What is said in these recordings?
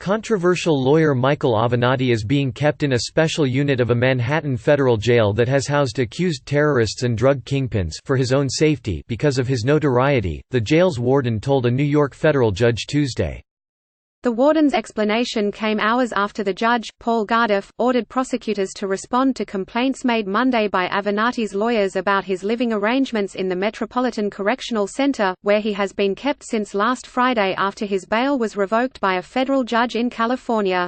Controversial lawyer Michael Avenatti is being kept in a special unit of a Manhattan federal jail that has housed accused terrorists and drug kingpins for his own safety because of his notoriety, the jail's warden told a New York federal judge Tuesday. The warden's explanation came hours after the judge, Paul Gardef, ordered prosecutors to respond to complaints made Monday by Avenatti's lawyers about his living arrangements in the Metropolitan Correctional Center, where he has been kept since last Friday after his bail was revoked by a federal judge in California.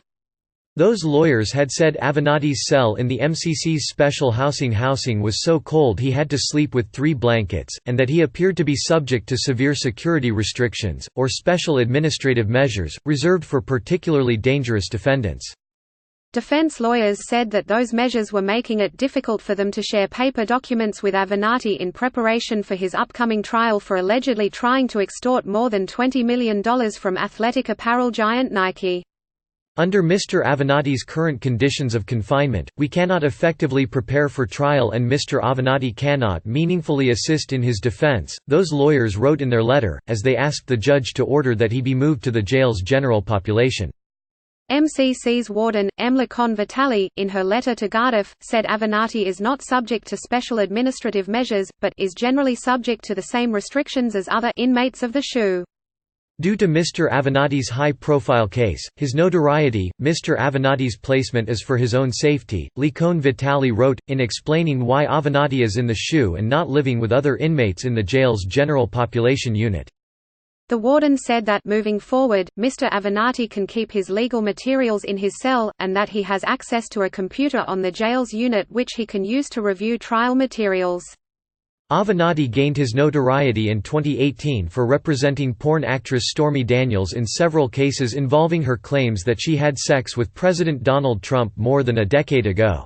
Those lawyers had said Avenatti's cell in the MCC's special housing was so cold he had to sleep with 3 blankets, and that he appeared to be subject to severe security restrictions, or special administrative measures, reserved for particularly dangerous defendants. Defense lawyers said that those measures were making it difficult for them to share paper documents with Avenatti in preparation for his upcoming trial for allegedly trying to extort more than $20 million from athletic apparel giant Nike. Under Mr. Avenatti's current conditions of confinement, we cannot effectively prepare for trial and Mr. Avenatti cannot meaningfully assist in his defense, those lawyers wrote in their letter, as they asked the judge to order that he be moved to the jail's general population. MCC's warden, M. Lacon Vitale, in her letter to Gardef, said Avenatti is not subject to special administrative measures, but is generally subject to the same restrictions as other inmates of the SHU. Due to Mr. Avenatti's high-profile case, his notoriety, Mr. Avenatti's placement is for his own safety, Lacon Vitale wrote, in explaining why Avenatti is in the SHU and not living with other inmates in the jail's general population unit. The warden said that, moving forward, Mr. Avenatti can keep his legal materials in his cell, and that he has access to a computer on the jail's unit which he can use to review trial materials. Avenatti gained his notoriety in 2018 for representing porn actress Stormy Daniels in several cases involving her claims that she had sex with President Donald Trump more than a decade ago.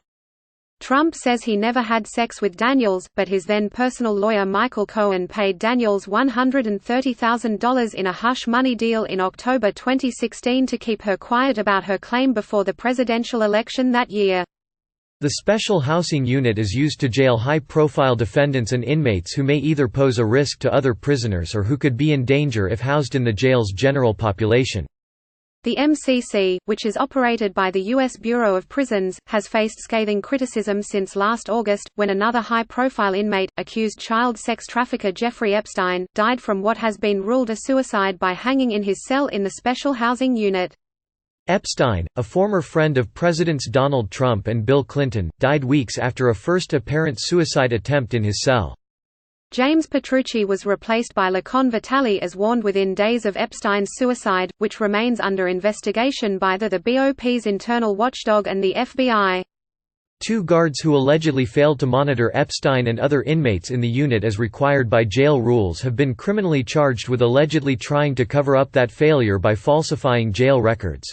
Trump says he never had sex with Daniels, but his then personal lawyer Michael Cohen paid Daniels $130,000 in a hush-money deal in October 2016 to keep her quiet about her claim before the presidential election that year. The special housing unit is used to jail high-profile defendants and inmates who may either pose a risk to other prisoners or who could be in danger if housed in the jail's general population. The MCC, which is operated by the U.S. Bureau of Prisons, has faced scathing criticism since last August, when another high-profile inmate, accused child sex trafficker Jeffrey Epstein, died from what has been ruled a suicide by hanging in his cell in the special housing unit. Epstein, a former friend of Presidents Donald Trump and Bill Clinton, died weeks after a first apparent suicide attempt in his cell. James Petrucci was replaced by Lacon Vitale as warned within days of Epstein's suicide, which remains under investigation by the BOP's internal watchdog and the FBI. 2 guards who allegedly failed to monitor Epstein and other inmates in the unit as required by jail rules have been criminally charged with allegedly trying to cover up that failure by falsifying jail records.